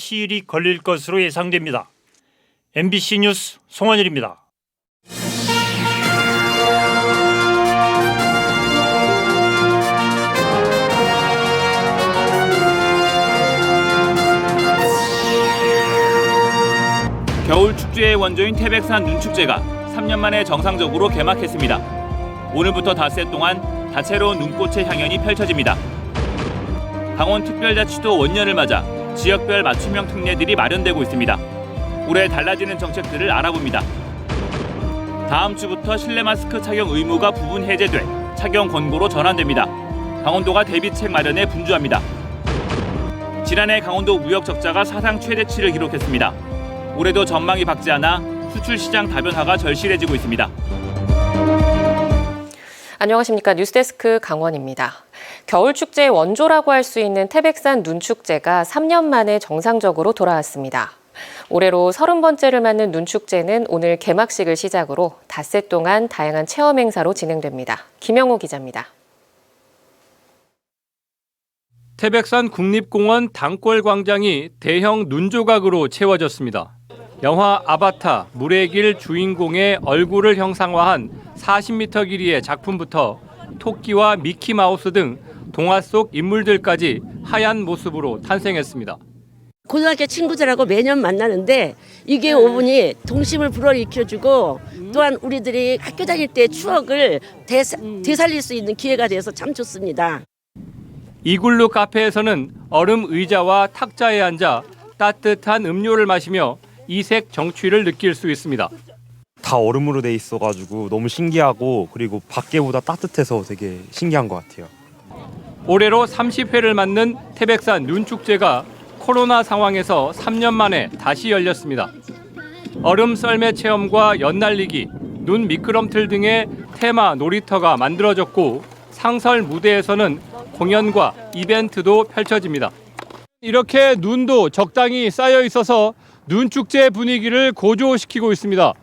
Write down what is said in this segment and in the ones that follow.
시일이 걸릴 것으로 예상됩니다. MBC 뉴스 송원일입니다. 겨울 축제의 원조인 태백산 눈축제가 3년 만에 정상적으로 개막했습니다. 오늘부터 닷새 동안 다채로운 눈꽃의 향연이 펼쳐집니다. 강원특별자치도 원년을 맞아 지역별 맞춤형 특례들이 마련되고 있습니다. 올해 달라지는 정책들을 알아봅니다. 다음 주부터 실내 마스크 착용 의무가 부분 해제돼 착용 권고로 전환됩니다. 강원도가 대비책 마련에 분주합니다. 지난해 강원도 무역 적자가 사상 최대치를 기록했습니다. 올해도 전망이 밝지 않아 수출 시장 다변화가 절실해지고 있습니다. 안녕하십니까. 뉴스데스크 강원입니다. 겨울축제의 원조라고 할 수 있는 태백산 눈축제가 3년 만에 정상적으로 돌아왔습니다. 올해로 30번째를 맞는 눈축제는 오늘 개막식을 시작으로 닷새 동안 다양한 체험 행사로 진행됩니다. 김영호 기자입니다. 태백산 국립공원 당골 광장이 대형 눈조각으로 채워졌습니다. 영화 아바타 물의 길 주인공의 얼굴을 형상화한 40m 길이의 작품부터 토끼와 미키마우스 등 동화 속 인물들까지 하얀 모습으로 탄생했습니다. 고등학교 친구들하고 매년 만나는데 이게 오분이 동심을 불어일으켜주고 또한 우리들이 학교 다닐 때 추억을 되살릴 수 있는 기회가 돼서 참 좋습니다. 이글루 카페에서는 얼음 의자와 탁자에 앉아 따뜻한 음료를 마시며 이색 정취를 느낄 수 있습니다. 다 얼음으로 돼 있어가지고 너무 신기하고 그리고 밖에보다 따뜻해서 되게 신기한 것 같아요. 올해로 30회를 맞는 태백산 눈축제가 코로나 상황에서 3년 만에 다시 열렸습니다. 얼음 썰매 체험과 연날리기, 눈 미끄럼틀 등의 테마 놀이터가 만들어졌고 상설 무대에서는 공연과 이벤트도 펼쳐집니다. 이렇게 눈도 적당히 쌓여 있어서 눈축제 분위기를 고조시키고 있습니다.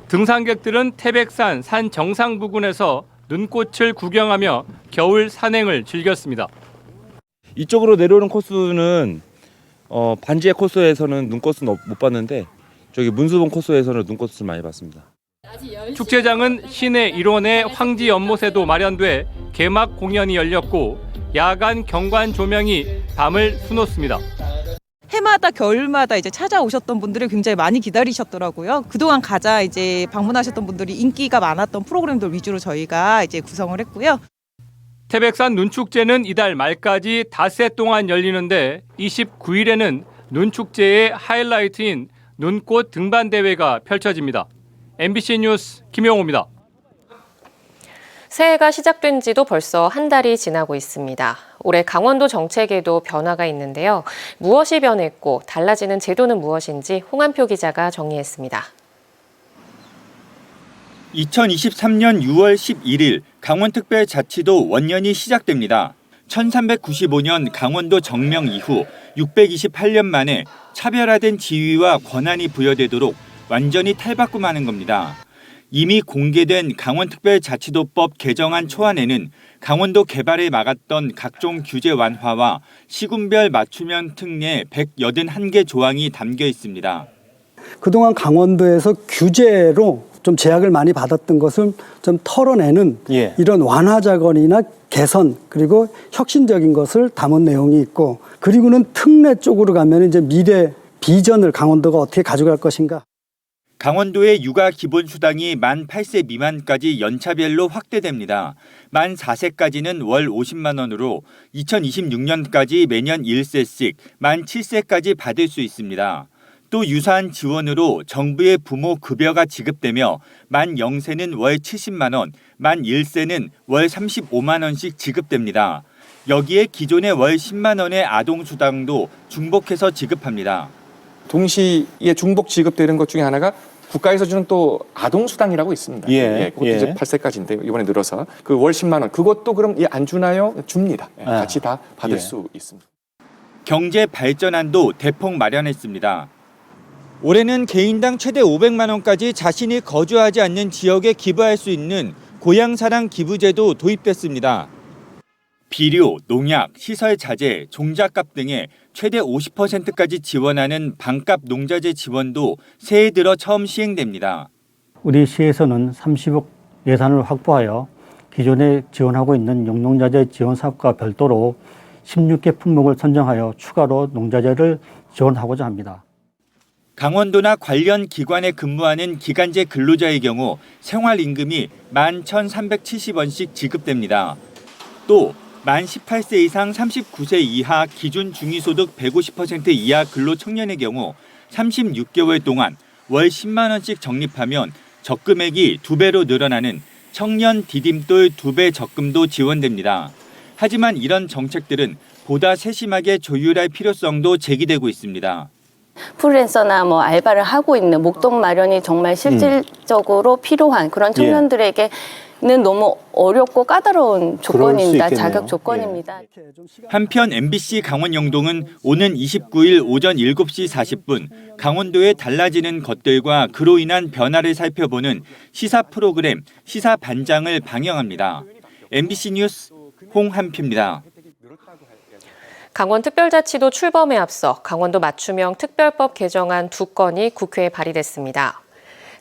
등산객들은 태백산 산 정상 부근에서 눈꽃을 구경하며 겨울 산행을 즐겼습니다. 이쪽으로 내려오는 코스는 반지의 코스에서는 눈꽃은 못 봤는데 저기 문수봉 코스에서는 눈꽃을 많이 봤습니다. 축제장은 시내 일원의 황지 연못에도 마련돼 개막 공연이 열렸고 야간 경관 조명이 밤을 수놓습니다. 해마다 겨울마다 이제 찾아오셨던 분들이 굉장히 많이 기다리셨더라고요. 그동안 가자 이제 방문하셨던 분들이 인기가 많았던 프로그램들 위주로 저희가 이제 구성을 했고요. 태백산 눈축제는 이달 말까지 닷새 동안 열리는데 29일에는 눈축제의 하이라이트인 눈꽃 등반 대회가 펼쳐집니다. MBC 뉴스 김영호입니다. 새해가 시작된 지도 벌써 한 달이 지나고 있습니다. 올해 강원도 정책에도 변화가 있는데요. 무엇이 변했고 달라지는 제도는 무엇인지 홍한표 기자가 정리했습니다. 2023년 6월 11일 강원특별자치도 원년이 시작됩니다. 1395년 강원도 정명 이후 628년 만에 차별화된 지위와 권한이 부여되도록 완전히 탈바꿈하는 겁니다. 이미 공개된 강원특별자치도법 개정안 초안에는 강원도 개발을 막았던 각종 규제 완화와 시군별 맞춤형 특례 181개 조항이 담겨 있습니다. 그동안 강원도에서 규제로 좀 제약을 많이 받았던 것을 좀 털어내는 이런 완화 작업이나 개선 그리고 혁신적인 것을 담은 내용이 있고 그리고는 특례 쪽으로 가면 이제 미래 비전을 강원도가 어떻게 가져갈 것인가. 강원도의 육아 기본수당이 만 8세 미만까지 연차별로 확대됩니다. 만 4세까지는 월 50만 원으로 2026년까지 매년 1세씩 만 7세까지 받을 수 있습니다. 또 유사한 지원으로 정부의 부모 급여가 지급되며 만 0세는 월 70만 원, 만 1세는 월 35만 원씩 지급됩니다. 여기에 기존의 월 10만 원의 아동수당도 중복해서 지급합니다. 동시에 중복 지급되는 것 중에 하나가 국가에서 주는 또 아동수당이라고 있습니다. 그것도 이제 8세까지인데 이번에 늘어서 그 월 10만 원 그것도 그럼 안 주나요? 줍니다. 같이 다 받을 수 있습니다. 경제 발전안도 대폭 마련했습니다. 올해는 개인당 최대 500만 원까지 자신이 거주하지 않는 지역에 기부할 수 있는 고향사랑 기부제도 도입됐습니다. 비료, 농약, 시설 자재, 종잣값 등에 최대 50%까지 지원하는 반값 농자재 지원도 새해 들어 처음 시행됩니다. 우리 시에서는 30억 예산을 확보하여 기존에 지원하고 있는 영농자재 지원 사업과 별도로 16개 품목을 선정하여 추가로 농자재를 지원하고자 합니다. 강원도나 관련 기관에 근무하는 기간제 근로자의 경우 생활임금이 11,370원씩 지급됩니다. 또 만 18세 이상 39세 이하 기준 중위소득 150% 이하 근로청년의 경우 36개월 동안 월 10만 원씩 적립하면 적금액이 2배로 늘어나는 청년 디딤돌 2배 적금도 지원됩니다. 하지만 이런 정책들은 보다 세심하게 조율할 필요성도 제기되고 있습니다. 프리랜서나 알바를 하고 있는 목돈 마련이 정말 실질적으로 필요한 그런 청년들에게는 너무 어렵고 까다로운 조건입니다. 자격 조건입니다. 한편 MBC 강원 영동은 오는 29일 오전 7시 40분 강원도의 달라지는 것들과 그로 인한 변화를 살펴보는 시사 프로그램 시사 반장을 방영합니다. MBC 뉴스 홍한표입니다. 강원특별자치도 출범에 앞서 강원도 맞춤형 특별법 개정안 2건이 국회에 발의됐습니다.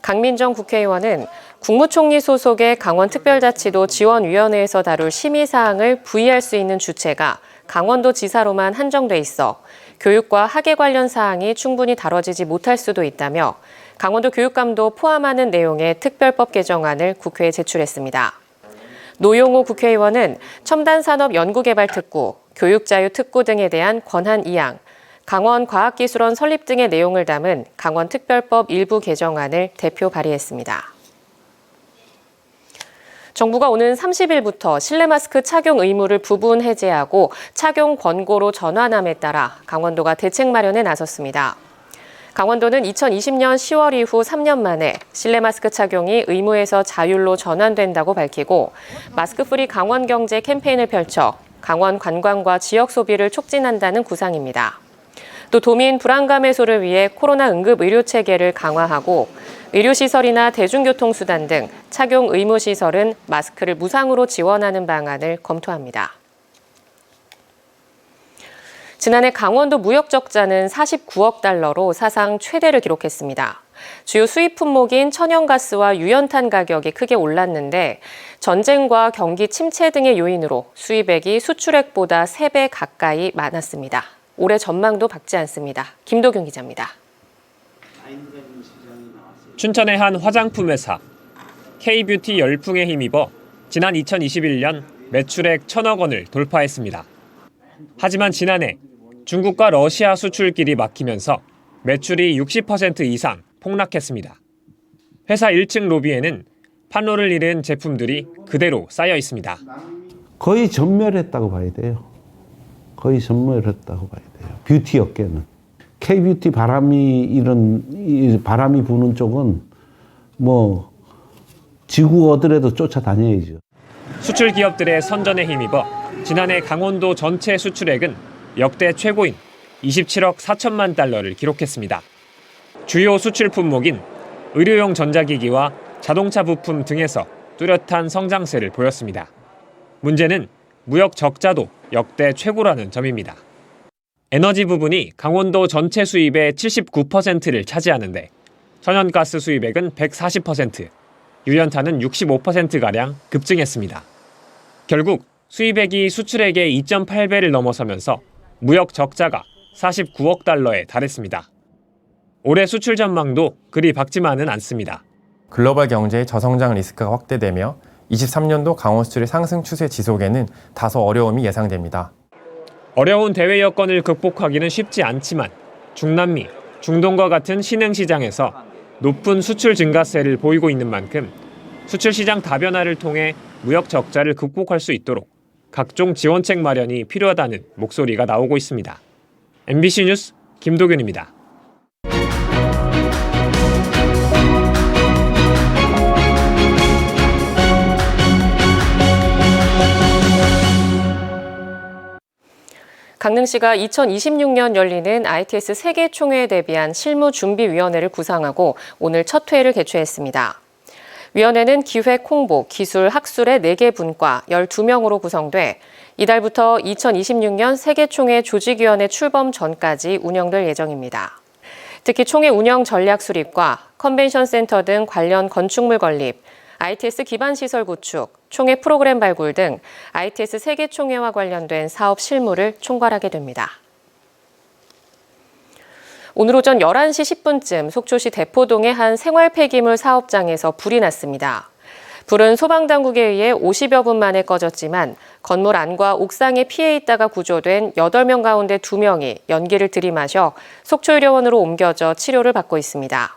강민정 국회의원은 국무총리 소속의 강원특별자치도 지원위원회에서 다룰 심의사항을 부의할 수 있는 주체가 강원도지사로만 한정돼 있어 교육과 학예 관련 사항이 충분히 다뤄지지 못할 수도 있다며 강원도 교육감도 포함하는 내용의 특별법 개정안을 국회에 제출했습니다. 노용호 국회의원은 첨단산업연구개발특구, 교육자유특구 등에 대한 권한 이양, 강원과학기술원 설립 등의 내용을 담은 강원특별법 일부 개정안을 대표 발의했습니다. 정부가 오는 30일부터 실내 마스크 착용 의무를 부분 해제하고 착용 권고로 전환함에 따라 강원도가 대책 마련에 나섰습니다. 강원도는 2020년 10월 이후 3년 만에 실내 마스크 착용이 의무에서 자율로 전환된다고 밝히고 마스크 프리 강원 경제 캠페인을 펼쳐 강원 관광과 지역 소비를 촉진한다는 구상입니다. 또 도민 불안감 해소를 위해 코로나 응급 의료 체계를 강화하고 의료시설이나 대중교통수단 등 착용 의무 시설은 마스크를 무상으로 지원하는 방안을 검토합니다. 지난해 강원도 무역 적자는 49억 달러로 사상 최대를 기록했습니다. 주요 수입 품목인 천연가스와 유연탄 가격이 크게 올랐는데 전쟁과 경기 침체 등의 요인으로 수입액이 수출액보다 3배 가까이 많았습니다. 올해 전망도 밝지 않습니다. 김도균 기자입니다. 춘천의 한 화장품 회사 K뷰티 열풍에 힘입어 지난 2021년 매출액 1,000억 원을 돌파했습니다. 하지만 지난해 중국과 러시아 수출길이 막히면서 매출이 60% 이상 폭락했습니다. 회사 1층 로비에는 판로를 잃은 제품들이 그대로 쌓여 있습니다. 거의 전멸했다고 봐야 돼요. 거의 전멸했다고 봐야 돼요. 뷰티 업계는. K뷰티 바람이 부는 쪽은 지구 어디라도 쫓아다녀야죠. 수출 기업들의 선전에 힘입어 지난해 강원도 전체 수출액은 역대 최고인 27억 4천만 달러를 기록했습니다. 주요 수출 품목인 의료용 전자기기와 자동차 부품 등에서 뚜렷한 성장세를 보였습니다. 문제는 무역 적자도 역대 최고라는 점입니다. 에너지 부분이 강원도 전체 수입의 79%를 차지하는데 천연가스 수입액은 140%, 유연탄은 65%가량 급증했습니다. 결국 수입액이 수출액의 2.8배를 넘어서면서 무역 적자가 49억 달러에 달했습니다. 올해 수출 전망도 그리 밝지만은 않습니다. 글로벌 경제의 저성장 리스크가 확대되며 23년도 강원 수출의 상승 추세 지속에는 다소 어려움이 예상됩니다. 어려운 대외 여건을 극복하기는 쉽지 않지만 중남미, 중동과 같은 신흥시장에서 높은 수출 증가세를 보이고 있는 만큼 수출 시장 다변화를 통해 무역 적자를 극복할 수 있도록 각종 지원책 마련이 필요하다는 목소리가 나오고 있습니다. MBC 뉴스 김도균입니다. 강릉시가 2026년 열리는 ITS 세계총회에 대비한 실무준비위원회를 구상하고 오늘 첫 회의를 개최했습니다. 위원회는 기획, 홍보, 기술, 학술의 4개 분과 12명으로 구성돼 이달부터 2026년 세계총회 조직위원회 출범 전까지 운영될 예정입니다. 특히 총회 운영 전략 수립과 컨벤션 센터 등 관련 건축물 건립, ITS 기반 시설 구축, 총회 프로그램 발굴 등 ITS 세계총회와 관련된 사업 실무를 총괄하게 됩니다. 오늘 오전 11시 10분쯤 속초시 대포동의 한 생활 폐기물 사업장에서 불이 났습니다. 불은 소방당국에 의해 50여 분 만에 꺼졌지만 건물 안과 옥상에 피해 있다가 구조된 8명 가운데 2명이 연기를 들이마셔 속초의료원으로 옮겨져 치료를 받고 있습니다.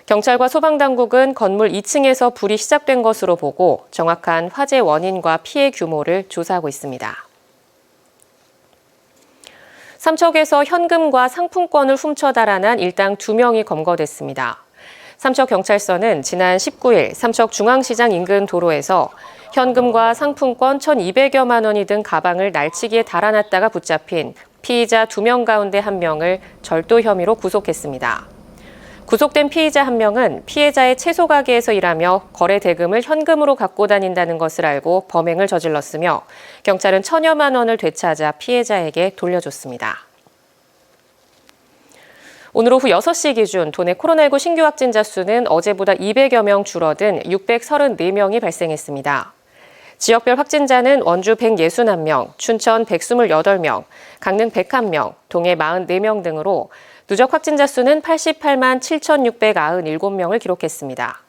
경찰과 소방당국은 건물 2층에서 불이 시작된 것으로 보고 정확한 화재 원인과 피해 규모를 조사하고 있습니다. 삼척에서 현금과 상품권을 훔쳐 달아난 일당 2명이 검거됐습니다. 삼척경찰서는 지난 19일 삼척중앙시장 인근 도로에서 현금과 상품권 1,200여만 원이 든 가방을 날치기에 달아났다가 붙잡힌 피의자 2명 가운데 1명을 절도 혐의로 구속했습니다. 구속된 피의자 1명은 피해자의 채소 가게에서 일하며 거래 대금을 현금으로 갖고 다닌다는 것을 알고 범행을 저질렀으며 경찰은 1,000여만 원을 되찾아 피해자에게 돌려줬습니다. 오늘 오후 6시 기준 도내 코로나19 신규 확진자 수는 어제보다 200여 명 줄어든 634명이 발생했습니다. 지역별 확진자는 원주 161명, 춘천 128명, 강릉 101명, 동해 44명 등으로 누적 확진자 수는 88만 7,697명을 기록했습니다.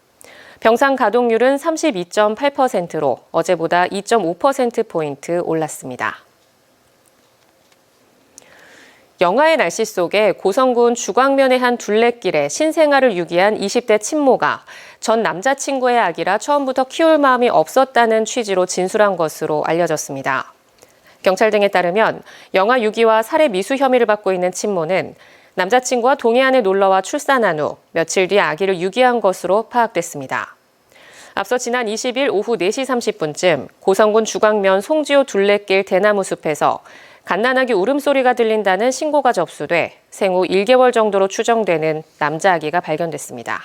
병상 가동률은 32.8%로 어제보다 2.5%포인트 올랐습니다. 영하의 날씨 속에 고성군 주광면의 한 둘레길에 신생아를 유기한 20대 친모가 전 남자친구의 아기라 처음부터 키울 마음이 없었다는 취지로 진술한 것으로 알려졌습니다. 경찰 등에 따르면 영아 유기와 살해 미수 혐의를 받고 있는 친모는 남자친구와 동해안에 놀러와 출산한 후 며칠 뒤 아기를 유기한 것으로 파악됐습니다. 앞서 지난 20일 오후 4시 30분쯤 고성군 주광면 송지호 둘레길 대나무 숲에서 갓난아기 울음소리가 들린다는 신고가 접수돼 생후 1개월 정도로 추정되는 남자 아기가 발견됐습니다.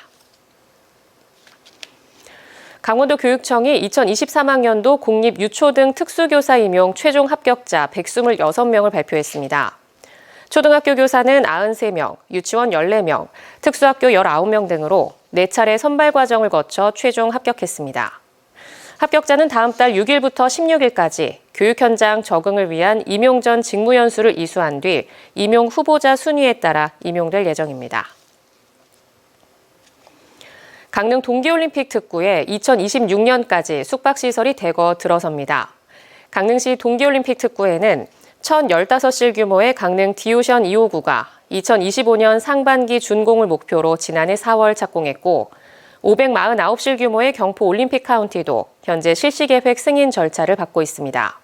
강원도 교육청이 2023학년도 공립유초등 특수교사 임용 최종 합격자 126명을 발표했습니다. 초등학교 교사는 93명, 유치원 14명, 특수학교 19명 등으로 4차례 선발 과정을 거쳐 최종 합격했습니다. 합격자는 다음 달 6일부터 16일까지 교육 현장 적응을 위한 임용 전 직무연수를 이수한 뒤 임용 후보자 순위에 따라 임용될 예정입니다. 강릉 동계올림픽 특구에 2026년까지 숙박시설이 대거 들어섭니다. 강릉시 동계올림픽 특구에는 1,015실 규모의 강릉 디오션 2호구가 2025년 상반기 준공을 목표로 지난해 4월 착공했고 549실 규모의 경포 올림픽 카운티도 현재 실시계획 승인 절차를 받고 있습니다.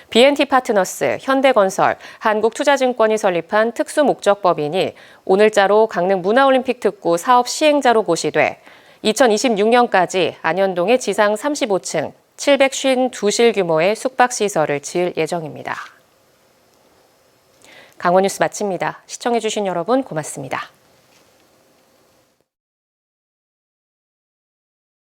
B&T 파트너스, 현대건설, 한국투자증권이 설립한 특수목적법인이 오늘자로 강릉 문화올림픽 특구 사업 시행자로 고시돼 2026년까지 안현동의 지상 35층 752실 규모의 숙박시설을 지을 예정입니다. 강원뉴스 마칩니다. 시청해주신 여러분 고맙습니다.